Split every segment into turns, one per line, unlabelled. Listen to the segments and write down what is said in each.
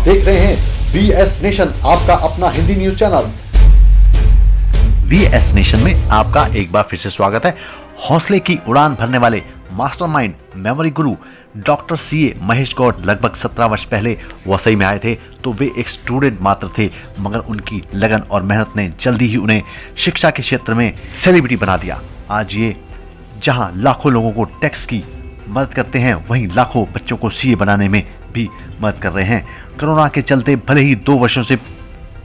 देख रहे हैं VS नेशन, आपका अपना Hindi news channel.
VS nation में आपका एक बार फिर से स्वागत है। हौसले की उड़ान भरने वाले मास्टरमाइंड मेमोरी गुरु डॉक्टर CA महेश गौड़ लगभग 17 वर्ष पहले वसई में आए थे तो वे एक स्टूडेंट मात्र थे, मगर उनकी लगन और मेहनत ने जल्दी ही उन्हें शिक्षा के क्षेत्र में सेलिब्रिटी बना दिया। आज ये जहां लाखों लोगों को टैक्स की मदद करते हैं, वहीं लाखों बच्चों को CA बनाने में भी मदद कर रहे हैं। कोरोना के चलते भले ही 2 वर्षों से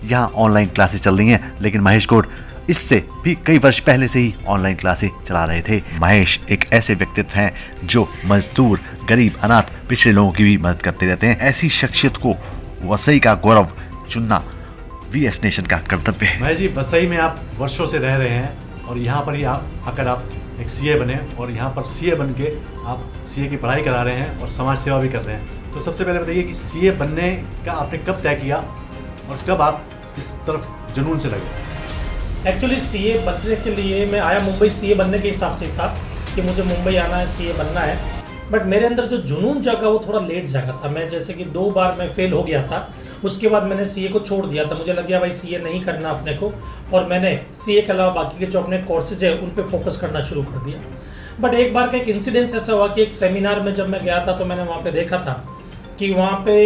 यहाँ ऑनलाइन क्लासेस चल रही हैं, लेकिन महेश गौड़ इससे भी कई वर्ष पहले से ही ऑनलाइन क्लासेस चला रहे थे। महेश एक ऐसे व्यक्तित्व हैं जो मजदूर, गरीब, अनाथ, पिछड़े लोगों की भी मदद करते रहते हैं। ऐसी शख्सियत को वसई का गौरव चुनना VS नेशन का कर्तव्य है।
महेश जी, वसई में आप वर्षों से रह रहे हैं और यहाँ पर ही आकर आप एक CA बने और यहाँ पर CA बन के आप CA की पढ़ाई करा रहे हैं और समाज सेवा भी कर रहे हैं। तो सबसे पहले बताइए कि CA बनने का आपने कब तय किया और कब आप इस तरफ जुनून से लगे?
एक्चुअली CA बनने के लिए मैं आया मुंबई CA बनने के हिसाब से था कि मुझे मुंबई आना है, CA बनना है। बट मेरे अंदर जो जुनून जागा वो थोड़ा लेट जागा था। मैं जैसे कि 2 बार मैं फेल हो गया था, उसके बाद मैंने CA को छोड़ दिया था। मुझे लग गया भाई CA नहीं करना अपने को, और मैंने CA के अलावा बाकी के जो अपने कोर्सेज है उन पे फोकस करना शुरू कर दिया। बट एक बार का एक इंसिडेंस ऐसा हुआ कि एक सेमिनार में जब मैं गया था तो मैंने वहाँ पे देखा था कि वहाँ पे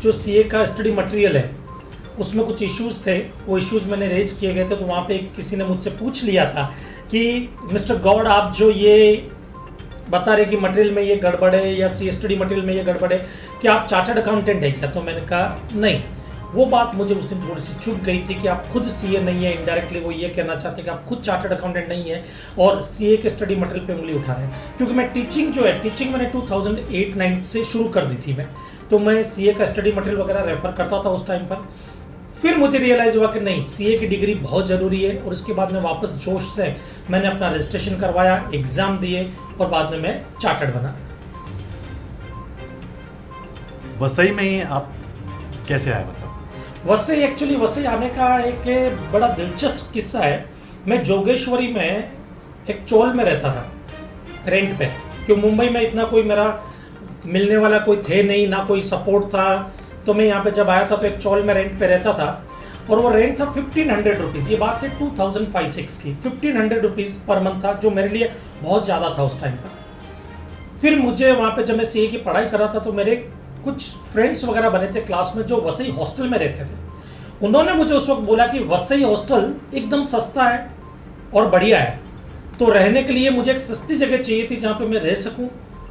जो CA का स्टडी मटेरियल है उसमें कुछ इश्यूज़ थे। वो इश्यूज़ मैंने रेज किए गए थे, तो वहाँ पे किसी ने मुझसे पूछ लिया था कि मिस्टर गौड़, आप जो ये बता रहे कि मटेरियल में ये गड़बड़ है या CA स्टडी मटेरियल में ये गड़बड़ है, क्या आप चार्टर्ड अकाउंटेंट हैं क्या? तो मैंने कहा नहीं। वो बात मुझे उस दिन थोड़ी सी चुभ गई थी कि आप खुद CA नहीं है। इनडायरेक्टली वो ये कहना चाहते कि आप खुद चार्टर्ड अकाउंटेंट नहीं है और CA के स्टडी मटेरियल पे उंगली उठा रहे हैं। क्योंकि मैं टीचिंग मैंने 2008-9 से शुरू कर दी थी मैं, तो मैं CA का स्टडी मटेरियल वगैरह रेफर करता था उस टाइम पर। फिर मुझे रियलाइज़ हुआ कि नहीं, CA की डिग्री बहुत ज़रूरी है, और उसके बाद में वापस जोश से मैंने अपना रजिस्ट्रेशन करवाया, एग्ज़ाम दिए और बाद में मैं चार्टर्ड बना।
वसई में ही आप कैसे आए? मतलब
वसई आने का एक बड़ा दिलचस्प किस्सा है। मैं जोगेश्वरी में एक चोल में रहता था रेंट पे, क्योंकि मुंबई में इतना कोई मेरा मिलने वाला कोई थे नहीं, ना कोई सपोर्ट था। तो मैं यहाँ पे जब आया था तो एक चौल में रेंट पे रहता था, और वो रेंट था 1500 रुपीज़। ये बात है 2005-06 की। 1500 रुपीज़ पर मंथ था, जो मेरे लिए बहुत ज़्यादा था उस टाइम पर। फिर मुझे वहाँ पे जब मैं CA की पढ़ाई कर रहा था तो मेरे कुछ फ्रेंड्स वगैरह बने थे क्लास में जो वसई हॉस्टल में रहते थे। उन्होंने मुझे उस वक्त बोला कि वसई हॉस्टल एकदम सस्ता है और बढ़िया है, तो रहने के लिए मुझे एक सस्ती जगह चाहिए थी जहाँ पर मैं रह सकूँ,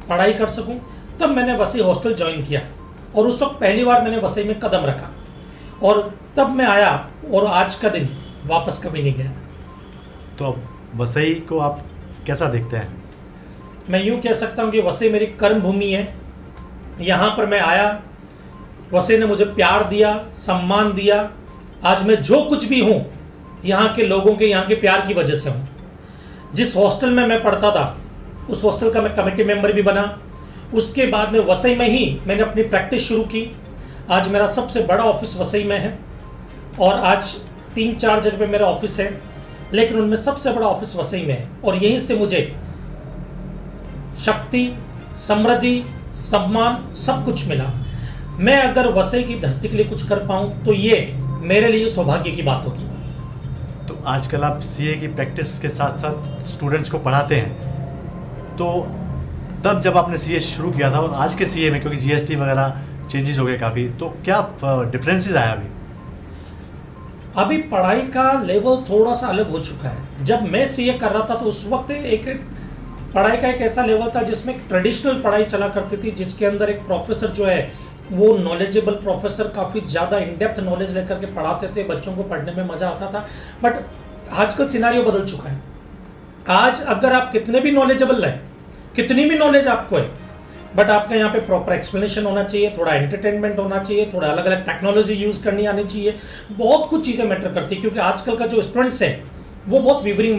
पढ़ाई कर सकूँ। तब मैंने वसई हॉस्टल ज्वाइन किया और उस वक्त पहली बार मैंने वसई में कदम रखा, और तब मैं आया और आज का दिन वापस कभी नहीं गया।
तो अब वसई को आप कैसा देखते हैं?
मैं यूँ कह सकता हूँ कि वसई मेरी कर्म भूमि है। यहाँ पर मैं आया, वसई ने मुझे प्यार दिया, सम्मान दिया। आज मैं जो कुछ भी हूँ यहाँ के लोगों के, यहाँ के प्यार की वजह से हूँ। जिस हॉस्टल में मैं पढ़ता था उस हॉस्टल का मैं कमेटी मेंबर भी बना। उसके बाद में वसई में ही मैंने अपनी प्रैक्टिस शुरू की। आज मेरा सबसे बड़ा ऑफिस वसई में है, और आज 3-4 जगह पे मेरा ऑफिस है, लेकिन उनमें सबसे बड़ा ऑफिस वसई में है। और यहीं से मुझे शक्ति, समृद्धि, सम्मान सब कुछ मिला। मैं अगर वसई की धरती के लिए कुछ कर पाऊँ तो ये मेरे लिए सौभाग्य की बात होगी।
तो आजकल आप CA की प्रैक्टिस के साथ साथ स्टूडेंट्स को पढ़ाते हैं, तो तब जब आपने CA शुरू किया था और आज के CA में, क्योंकि GST वगैरह चेंजेस हो गए काफ़ी, तो क्या डिफरेंसेस आया
अभी पढ़ाई का लेवल थोड़ा सा अलग हो चुका है। जब मैं CA कर रहा था तो उस वक्त एक पढ़ाई का एक ऐसा लेवल था जिसमें ट्रेडिशनल पढ़ाई चला करती थी, जिसके अंदर एक प्रोफेसर जो है वो नॉलेजेबल प्रोफेसर काफ़ी ज़्यादा इन डेप्थ नॉलेज लेकर के पढ़ाते थे, बच्चों को पढ़ने में मज़ा आता था। बट आजकल सिनारियो बदल चुका है। आज अगर आप कितने भी नॉलेजेबल हैं, कितनी भी नॉलेज आपको है, बट आपका यहाँ पे प्रॉपर एक्सप्लेनेशन होना चाहिए, थोड़ा एंटरटेनमेंट होना चाहिए, थोड़ा अलग अलग टेक्नोलॉजी यूज़ करनी आनी चाहिए। बहुत कुछ चीज़ें मैटर करती है, क्योंकि आजकल का जो स्टूडेंट्स है वो बहुत विवरिंग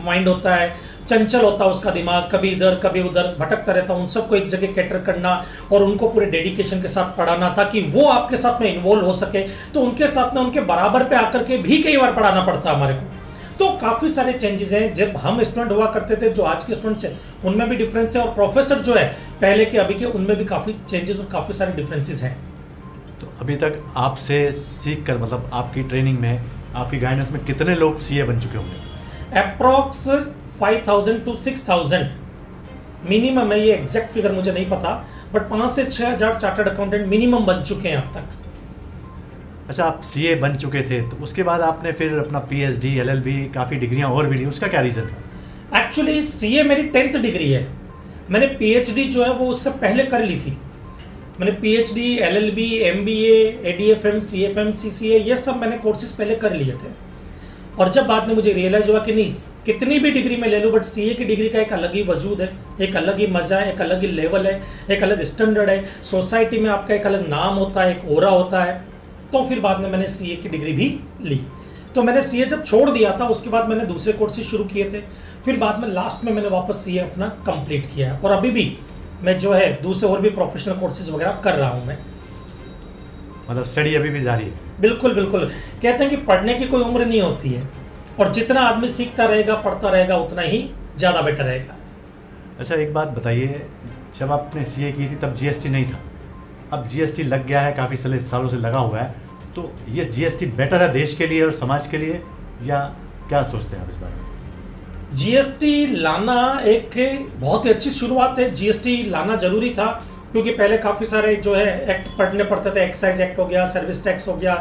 माइंड होता है, चंचल होता है उसका दिमाग, कभी इधर कभी उधर भटकता रहता है। उन सबको एक जगह कैटर करना और उनको पूरे डेडिकेशन के साथ पढ़ाना ताकि वो आपके साथ में इन्वॉल्व हो सके। तो उनके साथ में उनके बराबर पे आकर के भी कई बार पढ़ाना पड़ता है हमारे को। तो काफ़ी सारे चेंजेस हैं। जब हम स्टूडेंट हुआ करते थे, जो आज के स्टूडेंट्स हैं उनमें भी डिफरेंस है, और प्रोफेसर जो है पहले के अभी के उनमें भी काफ़ी चेंजेस और काफ़ी सारे डिफरेंसेस हैं।
अभी तक आपसे सीख कर मतलब आपकी ट्रेनिंग में, आपकी गाइडेंस में कितने लोग सीए बन चुके होंगे?
अप्रॉक्स 5000 to 6000 मिनिमम है, ये एग्जैक्ट फिगर मुझे नहीं पता, बट 5 से 6000 चार्टर्ड अकाउंटेंट मिनिमम बन चुके हैं अब तक।
अच्छा, आप सीए बन चुके थे तो उसके बाद आपने फिर अपना पीएचडी, एलएलबी, काफ़ी डिग्रियां और भी ली, उसका क्या रीज़न था?
एक्चुअली सीए मेरी 10th डिग्री है। मैंने पीएचडी जो है वो उससे पहले कर ली थी। मैंने PhD, LLB, MBA, ADFM, CFM, CCA ये सब मैंने कोर्सेज पहले कर लिए थे। और जब बाद में मुझे रियलाइज हुआ कि नहीं, कितनी भी डिग्री मैं ले लूँ बट सीए की डिग्री का एक अलग ही वजूद है, एक अलग ही मज़ा है, एक अलग ही लेवल है, एक अलग स्टैंडर्ड है, सोसाइटी में आपका एक अलग नाम होता है, एक ओरा होता है। तो फिर बाद में मैंने सीए की डिग्री भी ली। तो मैंने सीए जब छोड़ दिया था उसके बाद मैंने दूसरे कोर्सेज शुरू किए थे, फिर बाद में लास्ट में मैंने वापस सीए अपना कंप्लीट किया है। और अभी भी मैं जो है दूसरे और भी प्रोफेशनल कोर्सेज वगैरह कर रहा हूँ मैं।
मतलब स्टडी अभी भी जारी है?
बिल्कुल बिल्कुल, कहते हैं कि पढ़ने की कोई उम्र नहीं होती है, और जितना आदमी सीखता रहेगा, पढ़ता रहेगा, उतना ही ज़्यादा बेटर रहेगा।
अच्छा, एक बात बताइए, जब आपने सीए की थी तब जीएसटी नहीं था, अब जीएसटी लग गया है, काफ़ी सालों से लगा हुआ है, तो ये जीएसटी बेटर है देश के लिए और समाज के लिए, या क्या सोचते हैं आप इस बारे में?
जीएसटी लाना एक बहुत ही अच्छी शुरुआत है। जीएसटी लाना जरूरी था क्योंकि पहले काफ़ी सारे जो है एक्ट पढ़ने पड़ते थे। एक्साइज एक्ट हो गया, सर्विस टैक्स हो गया,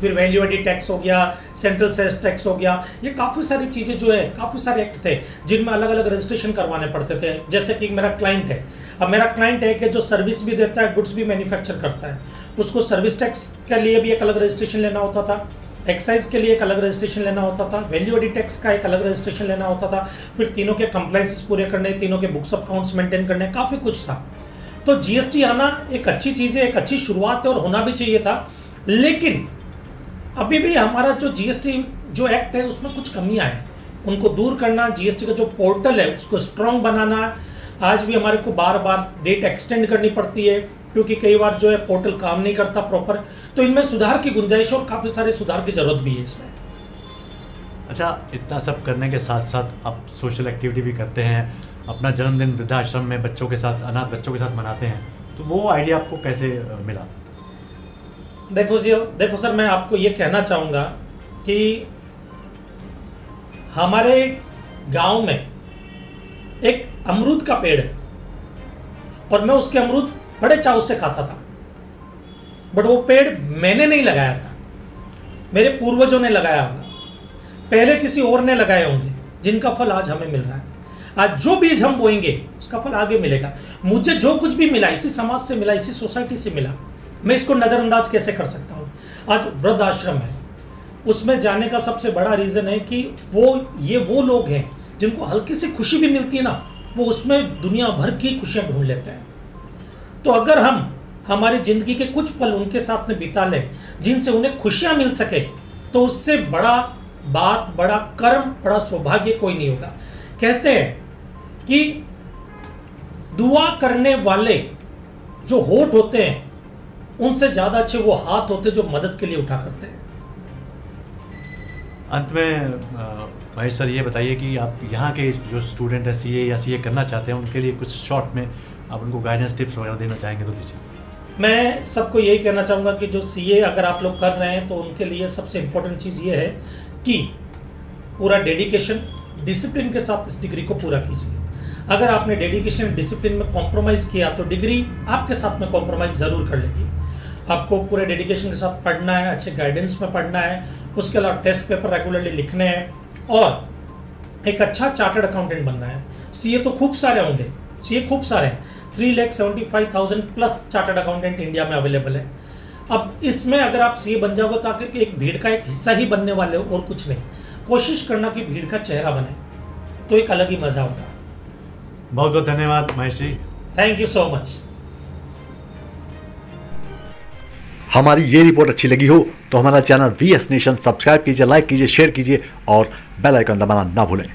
फिर वैल्यू एडिड टैक्स हो गया, सेंट्रल सेस टैक्स हो गया, ये काफ़ी सारी चीज़ें जो है, काफ़ी सारे एक्ट थे जिनमें अलग अलग रजिस्ट्रेशन करवाने पड़ते थे। जैसे कि मेरा क्लाइंट है, अब मेरा क्लाइंट है कि जो सर्विस भी देता है, गुड्स भी मैन्युफैक्चर करता है, उसको सर्विस टैक्स के लिए भी एक अलग रजिस्ट्रेशन लेना होता था, एक्साइज के लिए एक अलग रजिस्ट्रेशन लेना होता था, वैल्यू एडिड टैक्स का एक अलग रजिस्ट्रेशन लेना होता था, फिर तीनों के कंप्लायंसेस पूरे करने, तीनों के बुक्स ऑफ अकाउंट्स मेंटेन करने, काफ़ी कुछ था। तो जीएसटी आना एक अच्छी चीज़ है, एक अच्छी शुरुआत है और होना भी चाहिए था। लेकिन अभी भी हमारा जो जीएसटी जो एक्ट है उसमें कुछ कमियां हैं, उनको दूर करना, जीएसटी का जो पोर्टल है उसको स्ट्रॉन्ग बनाना। आज भी हमारे को बार बार डेट एक्सटेंड करनी पड़ती है क्योंकि कई बार जो है पोर्टल काम नहीं करता प्रॉपर। तो इनमें सुधार की गुंजाइश और काफ़ी सारे सुधार की ज़रूरत भी है इसमें।
अच्छा, इतना सब करने के साथ साथ आप सोशल एक्टिविटी भी करते हैं, अपना जन्मदिन वृद्धाश्रम में बच्चों के साथ, अनाथ बच्चों के साथ मनाते हैं, तो वो आइडिया आपको कैसे मिला?
देखो सर, मैं आपको ये कहना चाहूँगा कि हमारे गांव में एक अमरूद का पेड़ है और मैं उसके अमरूद बड़े चाव से खाता था, बट वो पेड़ मैंने नहीं लगाया था, मेरे पूर्वजों ने लगाया होगा, पहले किसी और ने लगाए होंगे, जिनका फल आज हमें मिल रहा है। आज जो बीज हम बोएंगे उसका फल आगे मिलेगा। मुझे जो कुछ भी मिला इसी समाज से मिला, इसी सोसाइटी से मिला, मैं इसको नज़रअंदाज कैसे कर सकता हूँ? आज वृद्ध आश्रम है, उसमें जाने का सबसे बड़ा रीज़न है कि वो लोग हैं जिनको हल्की सी खुशी भी मिलती है ना, वो उसमें दुनिया भर की खुशियाँ ढूंढ लेते हैं। तो अगर हम हमारी ज़िंदगी के कुछ पल उनके साथ में बिता लें जिनसे उन्हें खुशियाँ मिल सके, तो उससे बड़ा बात, बड़ा कर्म, बड़ा सौभाग्य कोई नहीं होगा। कहते हैं कि दुआ करने वाले जो होठ होते हैं उनसे ज़्यादा अच्छे वो हाथ होते जो मदद के लिए उठा करते हैं।
अंत में महेश सर ये बताइए कि आप यहाँ के जो स्टूडेंट है सीए या सीए करना चाहते हैं, उनके लिए कुछ शॉर्ट में आप उनको गाइडेंस टिप्स वगैरह देना चाहेंगे तो दीजिए।
मैं सबको यही कहना चाहूँगा कि जो सीए अगर आप लोग कर रहे हैं तो उनके लिए सबसे इम्पोर्टेंट चीज़ ये है कि पूरा डेडिकेशन, डिसिप्लिन के साथ इस डिग्री को पूरा कीजिए। अगर आपने डेडिकेशन, डिसिप्लिन में कॉम्प्रोमाइज़ किया तो डिग्री आपके साथ में कॉम्प्रोमाइज़ ज़रूर कर लेगी। आपको पूरे डेडिकेशन के साथ पढ़ना है, अच्छे गाइडेंस में पढ़ना है, उसके अलावा टेस्ट पेपर रेगुलरली लिखने हैं और एक अच्छा चार्टर्ड अकाउंटेंट बनना है। सीए तो खूब सारे होंगे, सीए खूब सारे हैं, 3,75,000 प्लस चार्टर्ड अकाउंटेंट इंडिया में अवेलेबल है। अब इसमें अगर आप सीए बन जाओगे तो आगे एक भीड़ का एक हिस्सा ही बनने वाले हो और कुछ नहीं। कोशिश करना कि भीड़ का चेहरा बने, तो एक अलग ही मज़ा होगा।
बहुत बहुत धन्यवाद Mahesh ji.
Thank you so much.
हमारी ये रिपोर्ट अच्छी लगी हो तो हमारा चैनल VS नेशन सब्सक्राइब कीजिए, लाइक कीजिए, शेयर कीजिए और बेल आइकन दबाना ना भूलें।